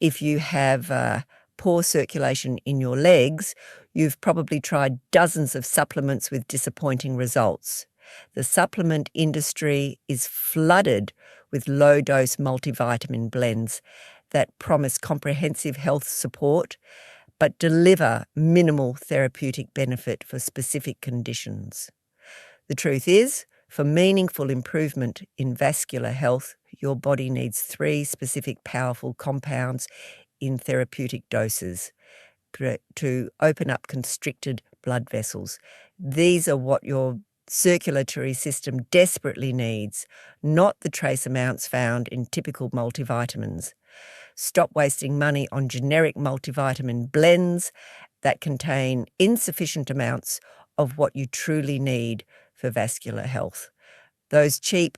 If you have poor circulation in your legs, you've probably tried dozens of supplements with disappointing results. The supplement industry is flooded with low-dose multivitamin blends that promise comprehensive health support but deliver minimal therapeutic benefit for specific conditions. The truth is, for meaningful improvement in vascular health, your body needs 3 specific powerful compounds in therapeutic doses to open up constricted blood vessels. These are what your circulatory system desperately needs, not the trace amounts found in typical multivitamins. Stop wasting money on generic multivitamin blends that contain insufficient amounts of what you truly need for vascular health. Those cheap,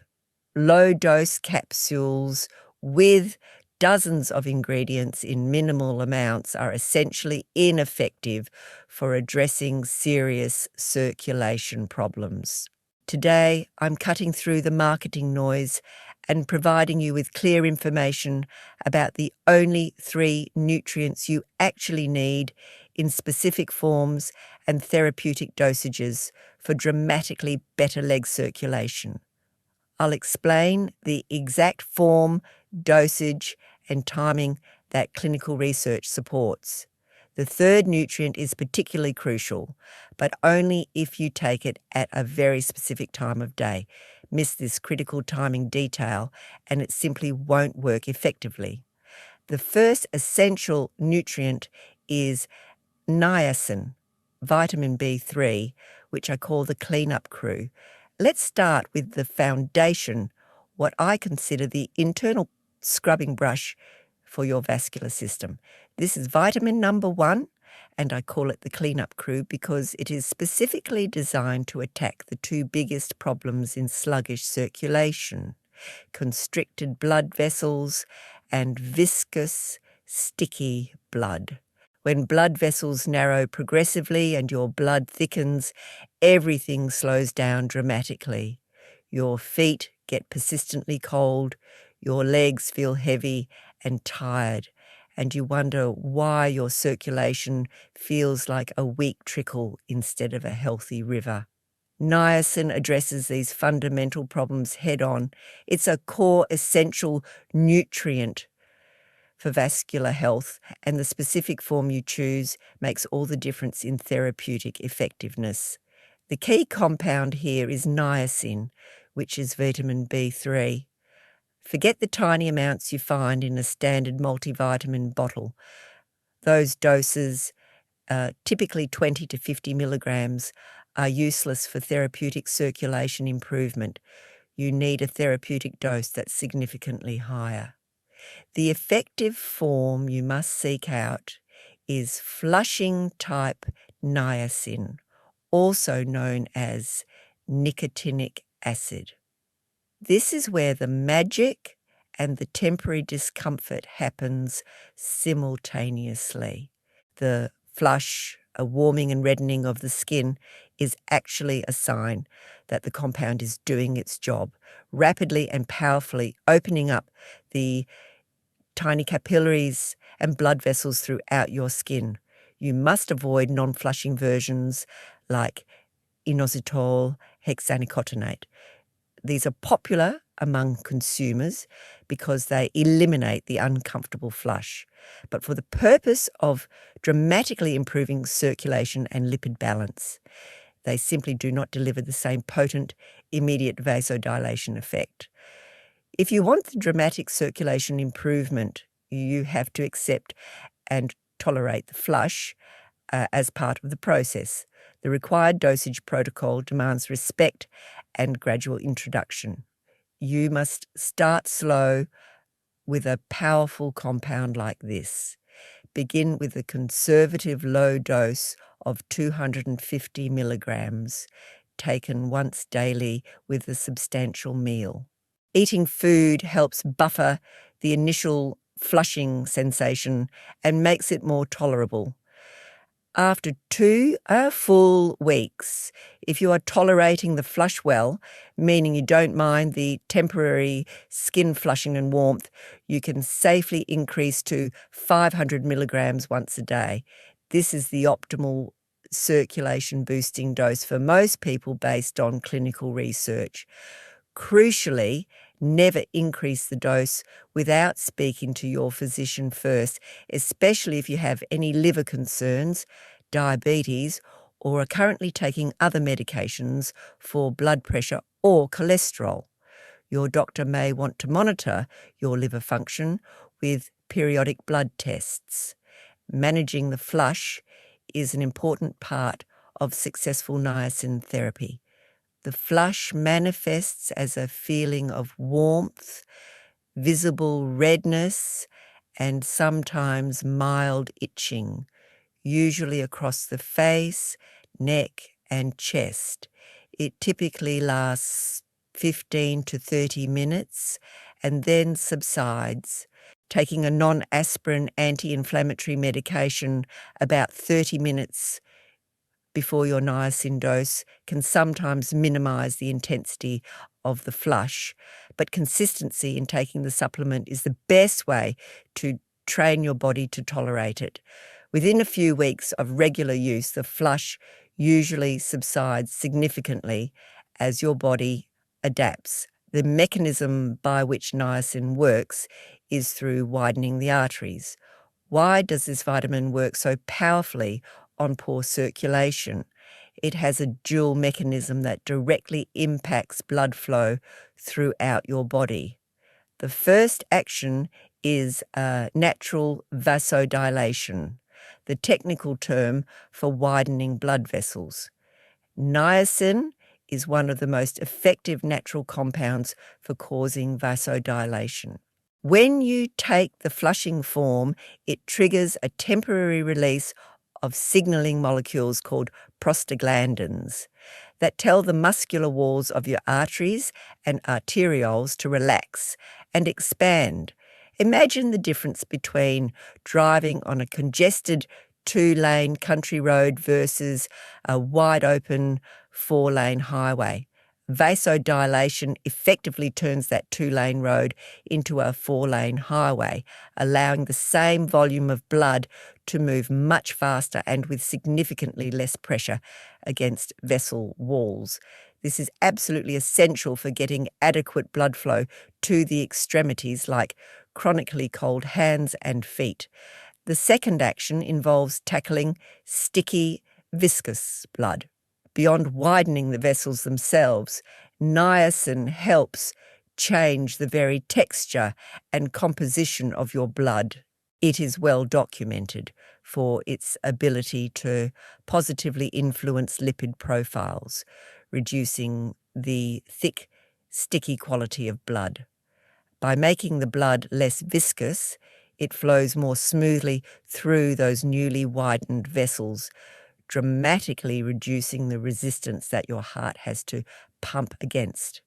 low-dose capsules with dozens of ingredients in minimal amounts are essentially ineffective for addressing serious circulation problems. Today, I'm cutting through the marketing noise and providing you with clear information about the only 3 nutrients you actually need in specific forms and therapeutic dosages for dramatically better leg circulation. I'll explain the exact form, dosage, and timing that clinical research supports. The 3rd nutrient is particularly crucial, but only if you take it at a very specific time of day. Miss this critical timing detail and it simply won't work effectively. The first essential nutrient is niacin, vitamin B3, which I call the cleanup crew. Let's start with the foundation, what I consider the internal scrubbing brush for your vascular system. This is vitamin number 1, and I call it the cleanup crew because it is specifically designed to attack the 2 biggest problems in sluggish circulation: constricted blood vessels and viscous, sticky blood. When blood vessels narrow progressively and your blood thickens, everything slows down dramatically. Your feet get persistently cold, your legs feel heavy and tired, and you wonder why your circulation feels like a weak trickle instead of a healthy river. Niacin addresses these fundamental problems head-on. It's a core essential nutrient for vascular health, and the specific form you choose makes all the difference in therapeutic effectiveness. The key compound here is niacin, which is vitamin B3. Forget the tiny amounts you find in a standard multivitamin bottle. Those doses, typically 20 to 50 milligrams, are useless for therapeutic circulation improvement. You need a therapeutic dose that's significantly higher. The effective form you must seek out is flushing-type niacin, also known as nicotinic acid. This is where the magic and the temporary discomfort happens simultaneously. The flush, a warming and reddening of the skin, is actually a sign that the compound is doing its job, rapidly and powerfully opening up the tiny capillaries and blood vessels throughout your skin. You must avoid non-flushing versions like inositol hexanicotinate. These are popular among consumers because they eliminate the uncomfortable flush. But for the purpose of dramatically improving circulation and lipid balance, they simply do not deliver the same potent, immediate vasodilation effect. If you want the dramatic circulation improvement, you have to accept and tolerate the flush as part of the process. The required dosage protocol demands respect and gradual introduction. You must start slow with a powerful compound like this. Begin with a conservative low dose of 250 milligrams, taken once daily with a substantial meal. Eating food helps buffer the initial flushing sensation and makes it more tolerable. After 2 full weeks, if you are tolerating the flush well, meaning you don't mind the temporary skin flushing and warmth, you can safely increase to 500 milligrams once a day. This is the optimal circulation boosting dose for most people based on clinical research. Crucially, never increase the dose without speaking to your physician first, especially if you have any liver concerns, diabetes, or are currently taking other medications for blood pressure or cholesterol. Your doctor may want to monitor your liver function with periodic blood tests. Managing the flush is an important part of successful niacin therapy. The flush manifests as a feeling of warmth, visible redness, and sometimes mild itching, usually across the face, neck, and chest. It typically lasts 15 to 30 minutes and then subsides. Taking a non-aspirin anti-inflammatory medication about 30 minutes before your niacin dose can sometimes minimize the intensity of the flush, but consistency in taking the supplement is the best way to train your body to tolerate it. Within a few weeks of regular use, the flush usually subsides significantly as your body adapts. The mechanism by which niacin works is through widening the arteries. Why does this vitamin work so powerfully on poor circulation? It has a dual mechanism that directly impacts blood flow throughout your body. The first action is natural vasodilation, the technical term for widening blood vessels. Niacin is one of the most effective natural compounds for causing vasodilation. When you take the flushing form, it triggers a temporary release of signaling molecules called prostaglandins that tell the muscular walls of your arteries and arterioles to relax and expand. Imagine the difference between driving on a congested 2-lane country road versus a wide-open 4-lane highway. Vasodilation effectively turns that 2-lane road into a 4-lane highway, allowing the same volume of blood to move much faster and with significantly less pressure against vessel walls. This is absolutely essential for getting adequate blood flow to the extremities like chronically cold hands and feet. The second action involves tackling sticky, viscous blood. Beyond widening the vessels themselves, niacin helps change the very texture and composition of your blood. It is well documented for its ability to positively influence lipid profiles, reducing the thick, sticky quality of blood. By making the blood less viscous, it flows more smoothly through those newly widened vessels, dramatically reducing the resistance that your heart has to pump against.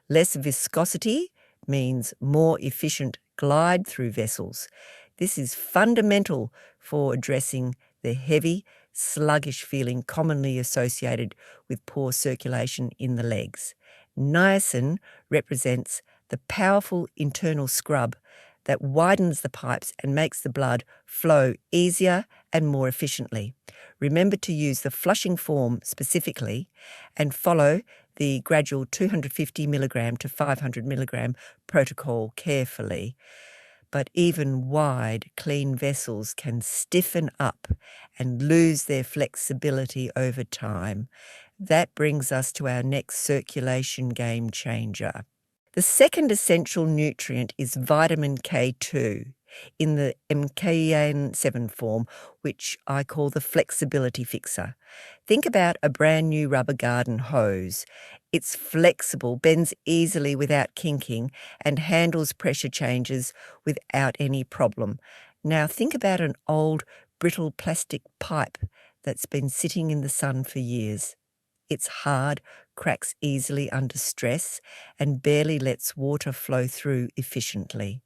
Less viscosity means more efficient glide through vessels. This is fundamental for addressing the heavy, sluggish feeling commonly associated with poor circulation in the legs. Niacin represents the powerful internal scrub that widens the pipes and makes the blood flow easier and more efficiently. Remember to use the flushing form specifically and follow the gradual 250 milligram to 500 milligram protocol carefully. But even wide, clean vessels can stiffen up and lose their flexibility over time. That brings us to our next circulation game changer. The second essential nutrient is vitamin K2 in the MKN7 form, which I call the flexibility fixer. Think about a brand new rubber garden hose. It's flexible, bends easily without kinking, and handles pressure changes without any problem. Now think about an old, brittle plastic pipe that's been sitting in the sun for years. It's hard, cracks easily under stress, and barely lets water flow through efficiently.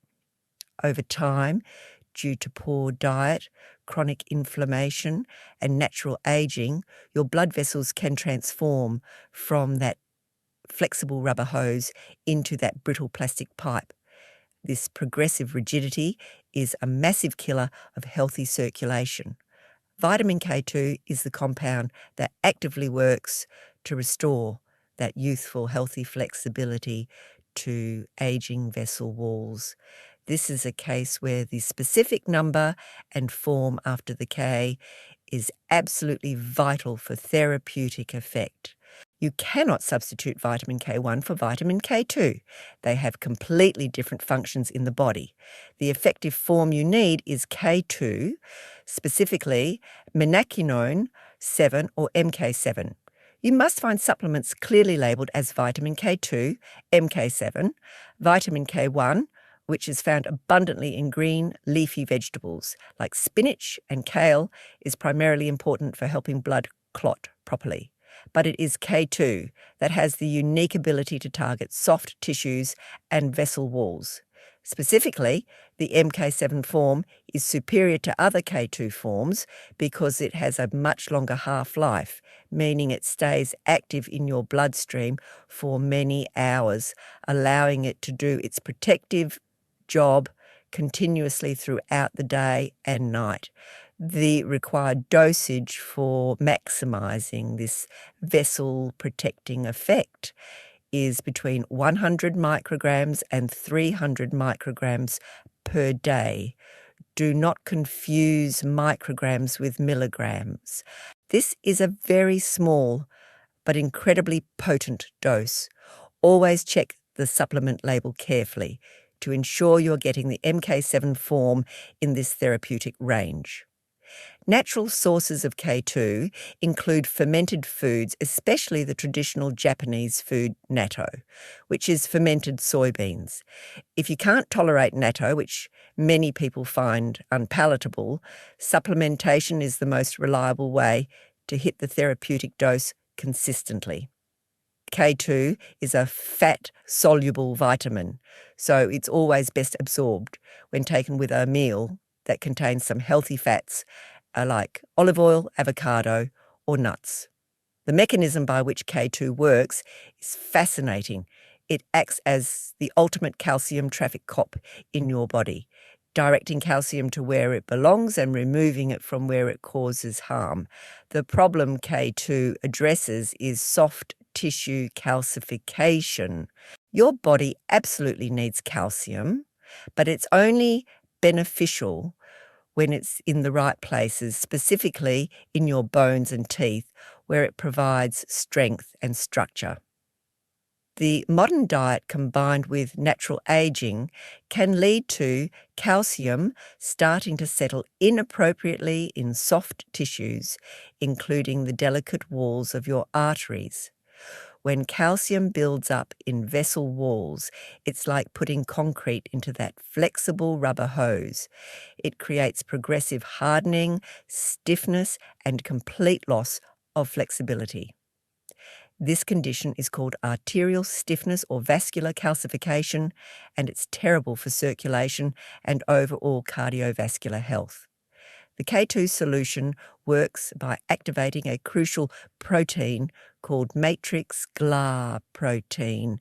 Over time, due to poor diet, chronic inflammation, and natural aging, your blood vessels can transform from that flexible rubber hose into that brittle plastic pipe. This progressive rigidity is a massive killer of healthy circulation. Vitamin K2 is the compound that actively works to restore that youthful, healthy flexibility to aging vessel walls. This is a case where the specific number and form after the K is absolutely vital for therapeutic effect. You cannot substitute vitamin K1 for vitamin K2. They have completely different functions in the body. The effective form you need is K2, specifically menaquinone 7 or MK7. You must find supplements clearly labelled as vitamin K2, MK7, vitamin K1, which is found abundantly in green leafy vegetables like spinach and kale, is primarily important for helping blood clot properly. But it is K2 that has the unique ability to target soft tissues and vessel walls. Specifically, the MK7 form is superior to other K2 forms because it has a much longer half-life, meaning it stays active in your bloodstream for many hours, allowing it to do its protective job continuously throughout the day and night. The required dosage for maximizing this vessel protecting effect is between 100 micrograms and 300 micrograms per day. Do not confuse micrograms with milligrams. This is a very small but incredibly potent dose. Always check the supplement label carefully to ensure you're getting the MK7 form in this therapeutic range. Natural sources of K2 include fermented foods, especially the traditional Japanese food natto, which is fermented soybeans. If you can't tolerate natto, which many people find unpalatable, supplementation is the most reliable way to hit the therapeutic dose consistently. K2 is a fat-soluble vitamin, so it's always best absorbed when taken with a meal that contains some healthy fats like olive oil, avocado, or nuts. The mechanism by which K2 works is fascinating. It acts as the ultimate calcium traffic cop in your body, directing calcium to where it belongs and removing it from where it causes harm. The problem K2 addresses is soft tissue calcification. Your body absolutely needs calcium, but it's only beneficial when it's in the right places, specifically in your bones and teeth, where it provides strength and structure. The modern diet combined with natural aging can lead to calcium starting to settle inappropriately in soft tissues, including the delicate walls of your arteries. When calcium builds up in vessel walls, it's like putting concrete into that flexible rubber hose. It creates progressive hardening, stiffness, and complete loss of flexibility. This condition is called arterial stiffness or vascular calcification, and it's terrible for circulation and overall cardiovascular health. The K2 solution works by activating a crucial protein called matrix GLA protein,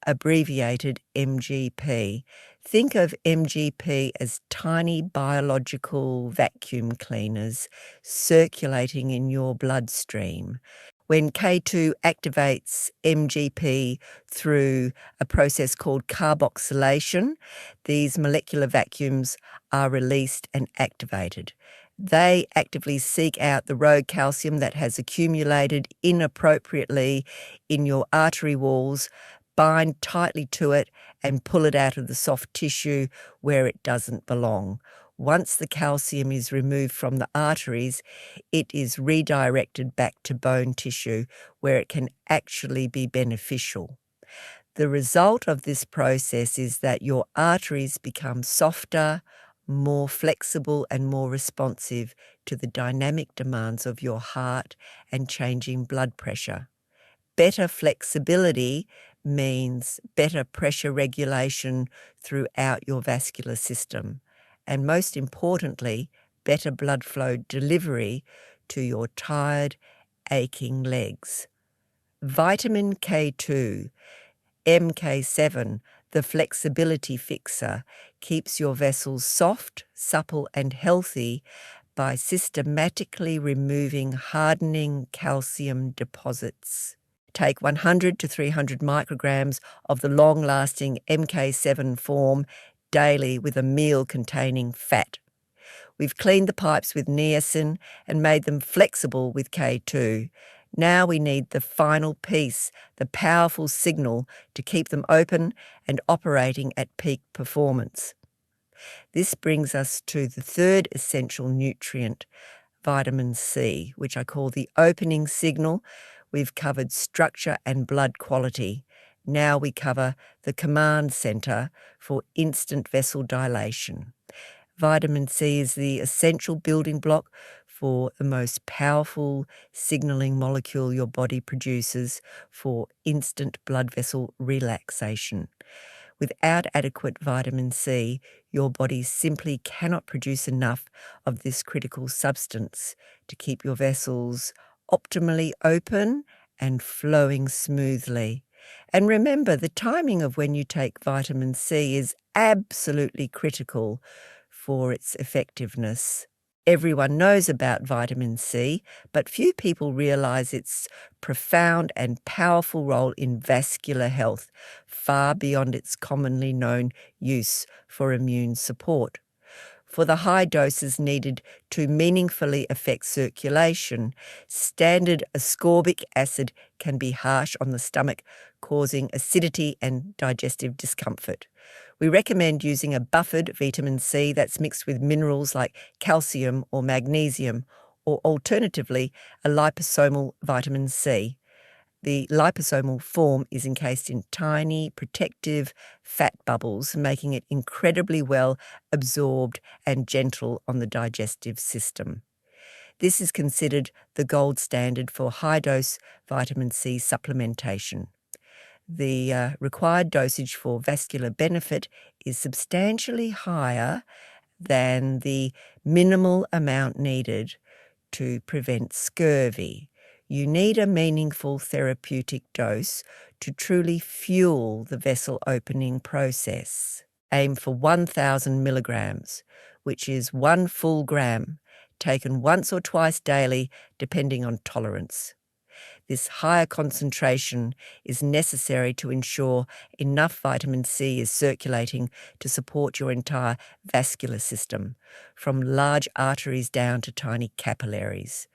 abbreviated MGP. Think of MGP as tiny biological vacuum cleaners circulating in your bloodstream. When K2 activates MGP through a process called carboxylation, these molecular vacuums are released and activated. They actively seek out the rogue calcium that has accumulated inappropriately in your artery walls, bind tightly to it, and pull it out of the soft tissue where it doesn't belong. Once the calcium is removed from the arteries, it is redirected back to bone tissue where it can actually be beneficial. The result of this process is that your arteries become softer, more flexible, and more responsive to the dynamic demands of your heart and changing blood pressure. Better flexibility means better pressure regulation throughout your vascular system. and most importantly, better blood flow delivery to your tired, aching legs. Vitamin K2, MK7, the flexibility fixer, keeps your vessels soft, supple, and healthy by systematically removing hardening calcium deposits. Take 100 to 300 micrograms of the long-lasting MK7 form daily with a meal containing fat. We've cleaned the pipes with niacin and made them flexible with K2. Now we need the final piece, the powerful signal to keep them open and operating at peak performance. This brings us to the third essential nutrient, vitamin C, which I call the opening signal. We've covered structure and blood quality. Now we cover the command center for instant vessel dilation. Vitamin C is the essential building block for the most powerful signaling molecule your body produces for instant blood vessel relaxation. Without adequate vitamin C, your body simply cannot produce enough of this critical substance to keep your vessels optimally open and flowing smoothly. And remember, the timing of when you take vitamin C is absolutely critical for its effectiveness. Everyone knows about vitamin C, but few people realize its profound and powerful role in vascular health, far beyond its commonly known use for immune support. For the high doses needed to meaningfully affect circulation, standard ascorbic acid can be harsh on the stomach, causing acidity and digestive discomfort. We recommend using a buffered vitamin C that's mixed with minerals like calcium or magnesium, or alternatively, a liposomal vitamin C. The liposomal form is encased in tiny, protective fat bubbles, making it incredibly well absorbed and gentle on the digestive system. This is considered the gold standard for high-dose vitamin C supplementation. The required dosage for vascular benefit is substantially higher than the minimal amount needed to prevent scurvy. You need a meaningful therapeutic dose to truly fuel the vessel opening process. Aim for 1,000 milligrams, which is 1 full gram, taken once or twice daily depending on tolerance. This higher concentration is necessary to ensure enough vitamin C is circulating to support your entire vascular system, from large arteries down to tiny capillaries.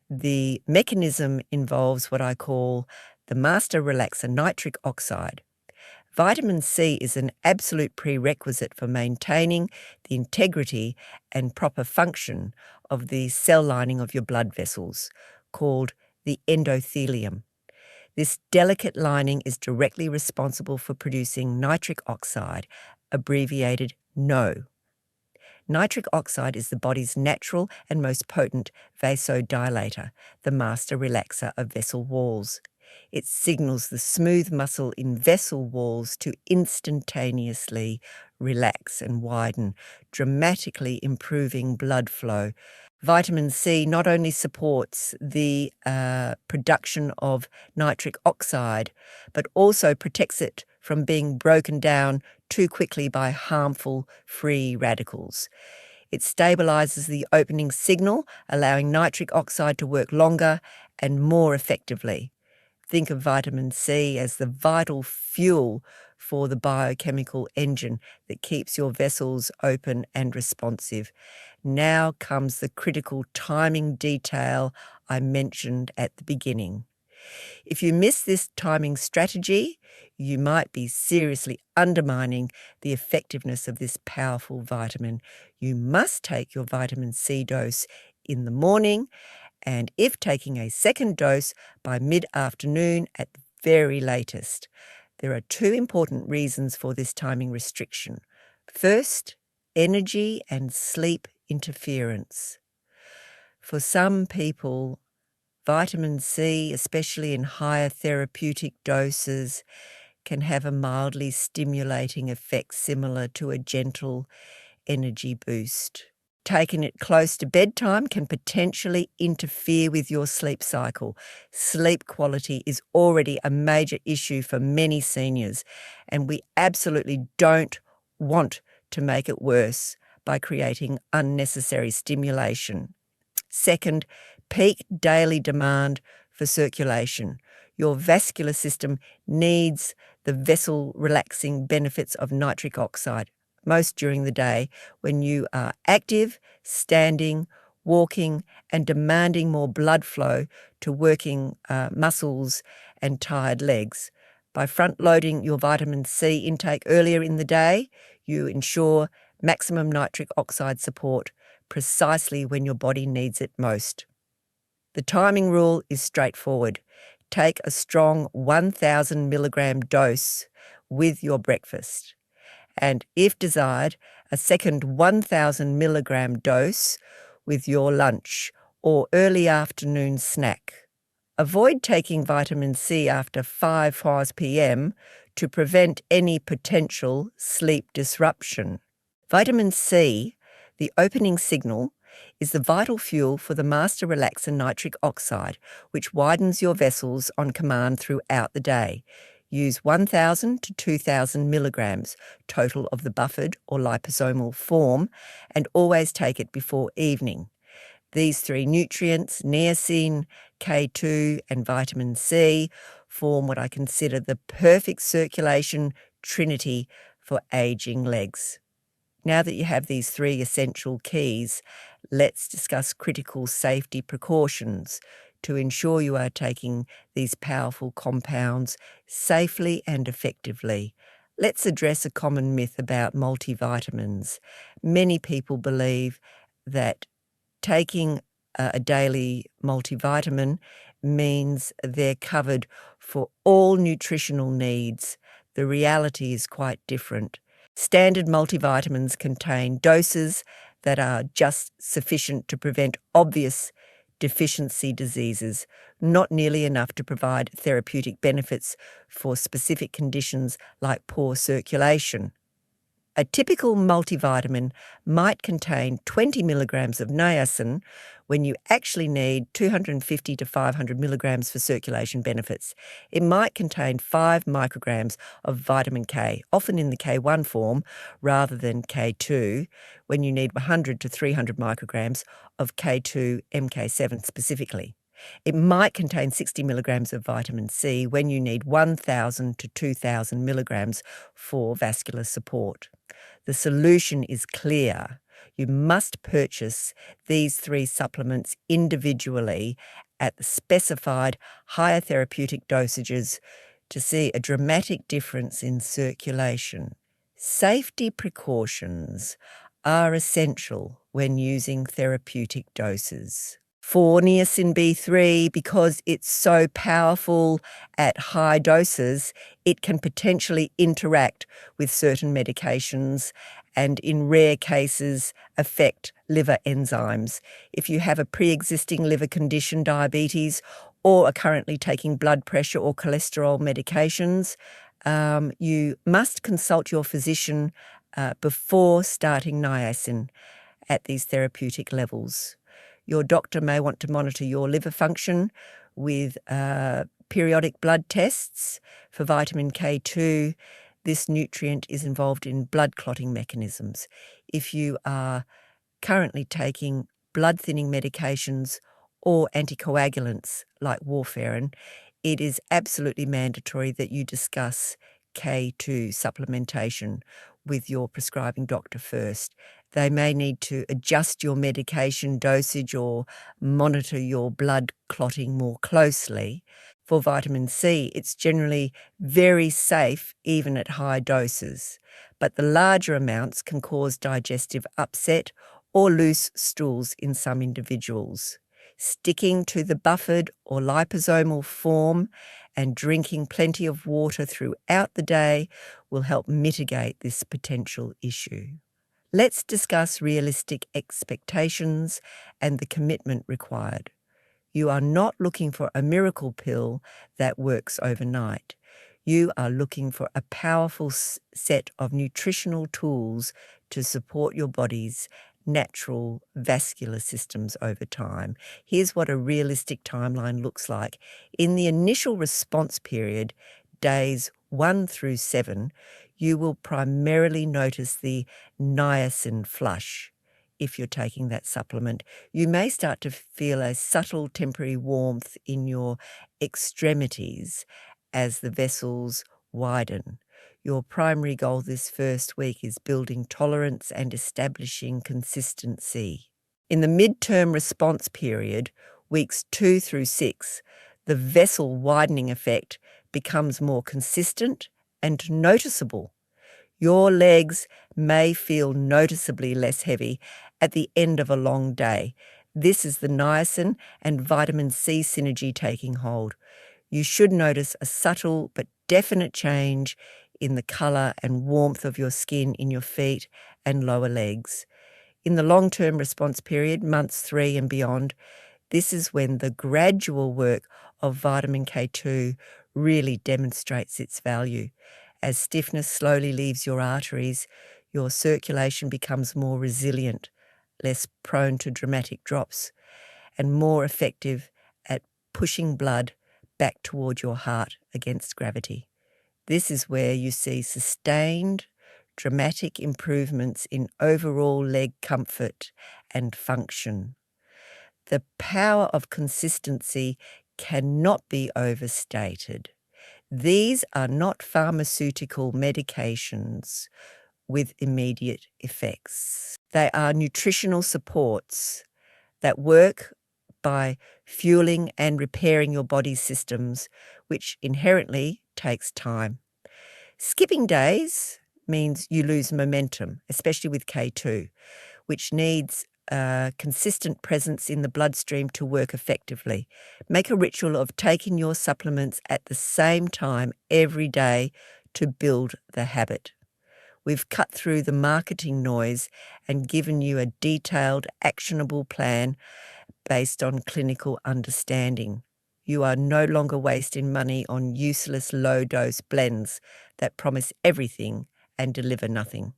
The mechanism involves what I call the master relaxer nitric oxide. Vitamin C is an absolute prerequisite for maintaining the integrity and proper function of the cell lining of your blood vessels, called the endothelium. This delicate lining is directly responsible for producing nitric oxide, abbreviated NO. Nitric oxide is the body's natural and most potent vasodilator, the master relaxer of vessel walls. It signals the smooth muscle in vessel walls to instantaneously relax and widen, dramatically improving blood flow. Vitamin C not only supports the production of nitric oxide, but also protects it from being broken down too quickly by harmful free radicals. It stabilizes the opening signal, allowing nitric oxide to work longer and more effectively. Think of vitamin C as the vital fuel for the biochemical engine that keeps your vessels open and responsive. Now comes the critical timing detail I mentioned at the beginning. If you miss this timing strategy, you might be seriously undermining the effectiveness of this powerful vitamin. You must take your vitamin C dose in the morning, and if taking a second dose, by mid-afternoon at the very latest. There are 2 important reasons for this timing restriction. First, energy and sleep interference. For some people, vitamin C, especially in higher therapeutic doses, can have a mildly stimulating effect similar to a gentle energy boost. Taking it close to bedtime can potentially interfere with your sleep cycle. Sleep quality is already a major issue for many seniors, and we absolutely don't want to make it worse by creating unnecessary stimulation. Second, peak daily demand for circulation. Your vascular system needs the vessel-relaxing benefits of nitric oxide, most during the day when you are active, standing, walking, and demanding more blood flow to working muscles and tired legs. By front-loading your vitamin C intake earlier in the day, you ensure maximum nitric oxide support precisely when your body needs it most. The timing rule is straightforward. Take a strong 1,000 milligram dose with your breakfast, and if desired, a second 1,000 milligram dose with your lunch or early afternoon snack. Avoid taking vitamin C after 5 p.m. to prevent any potential sleep disruption. Vitamin C, the opening signal, is the vital fuel for the master relaxer nitric oxide, which widens your vessels on command throughout the day. Use 1,000 to 2,000 milligrams total of the buffered or liposomal form, and always take it before evening. These three nutrients, niacin, K2, and vitamin C, form what I consider the perfect circulation trinity for aging legs. Now that you have these three essential keys, let's discuss critical safety precautions to ensure you are taking these powerful compounds safely and effectively. Let's address a common myth about multivitamins. Many people believe that taking a daily multivitamin means they're covered for all nutritional needs. The reality is quite different. Standard multivitamins contain doses that are just sufficient to prevent obvious deficiency diseases, not nearly enough to provide therapeutic benefits for specific conditions like poor circulation. A typical multivitamin might contain 20 milligrams of niacin when you actually need 250 to 500 milligrams for circulation benefits. It might contain 5 micrograms of vitamin K, often in the K1 form rather than K2, when you need 100 to 300 micrograms of K2 MK7 specifically. It might contain 60 milligrams of vitamin C when you need 1,000 to 2,000 milligrams for vascular support. The solution is clear. You must purchase these three supplements individually at the specified higher therapeutic dosages to see a dramatic difference in circulation. Safety precautions are essential when using therapeutic doses. For niacin B3, because it's so powerful at high doses, it can potentially interact with certain medications and in rare cases affect liver enzymes. If you have a pre-existing liver condition, diabetes, or are currently taking blood pressure or cholesterol medications, you must consult your physician before starting niacin at these therapeutic levels. Your doctor may want to monitor your liver function with periodic blood tests. For vitamin K2, this nutrient is involved in blood clotting mechanisms. If you are currently taking blood-thinning medications or anticoagulants like warfarin, it is absolutely mandatory that you discuss K2 supplementation with your prescribing doctor first. They may need to adjust your medication dosage or monitor your blood clotting more closely. For vitamin C, it's generally very safe even at high doses, but the larger amounts can cause digestive upset or loose stools in some individuals. Sticking to the buffered or liposomal form and drinking plenty of water throughout the day will help mitigate this potential issue. Let's discuss realistic expectations and the commitment required. You are not looking for a miracle pill that works overnight. You are looking for a powerful set of nutritional tools to support your body's natural vascular systems over time. Here's what a realistic timeline looks like. In the initial response period, days 1 through 7, you will primarily notice the niacin flush. If you're taking that supplement, you may start to feel a subtle temporary warmth in your extremities as the vessels widen. Your primary goal this first week is building tolerance and establishing consistency. In the midterm response period, weeks 2 through 6, the vessel widening effect becomes more consistent and noticeable. Your legs may feel noticeably less heavy at the end of a long day. This is the niacin and vitamin C synergy taking hold. You should notice a subtle but definite change in the colour and warmth of your skin in your feet and lower legs. In the long-term response period, months 3 and beyond, this is when the gradual work of vitamin K2 really demonstrates its value. As stiffness slowly leaves your arteries, your circulation becomes more resilient, less prone to dramatic drops, and more effective at pushing blood back toward your heart against gravity. This is where you see sustained, dramatic improvements in overall leg comfort and function. The power of consistency cannot be overstated. These are not pharmaceutical medications with immediate effects. They are nutritional supports that work by fueling and repairing your body's systems, which inherently takes time. Skipping days means you lose momentum, especially with K2, which needs a consistent presence in the bloodstream to work effectively. Make a ritual of taking your supplements at the same time every day to build the habit. We've cut through the marketing noise and given you a detailed, actionable plan based on clinical understanding. You are no longer wasting money on useless low-dose blends that promise everything and deliver nothing.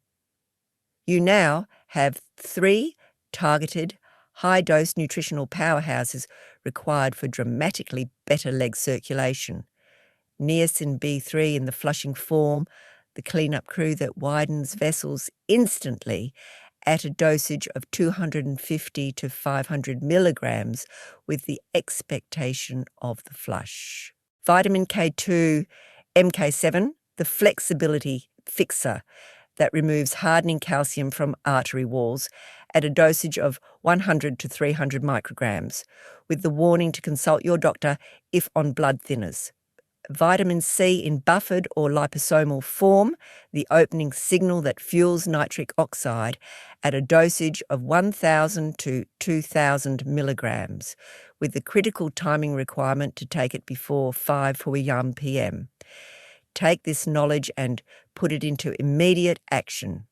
You now have 3 targeted, high-dose nutritional powerhouses required for dramatically better leg circulation. Niacin B3 in the flushing form, the cleanup crew that widens vessels instantly at a dosage of 250 to 500 milligrams with the expectation of the flush. Vitamin K2, MK7, the flexibility fixer that removes hardening calcium from artery walls at a dosage of 100 to 300 micrograms, with the warning to consult your doctor if on blood thinners. Vitamin C in buffered or liposomal form, the opening signal that fuels nitric oxide at a dosage of 1,000 to 2,000 milligrams, with the critical timing requirement to take it before 5 p.m. Take this knowledge and put it into immediate action.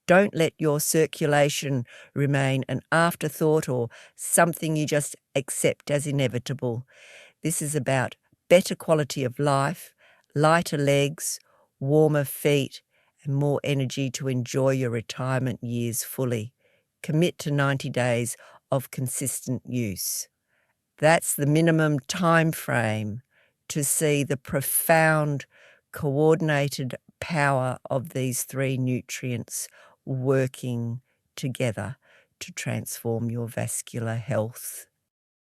Don't let your circulation remain an afterthought or something you just accept as inevitable. This is about better quality of life, lighter legs, warmer feet, and more energy to enjoy your retirement years fully. Commit to 90 days of consistent use. That's the minimum time frame to see the profound, coordinated power of these 3 nutrients working together to transform your vascular health.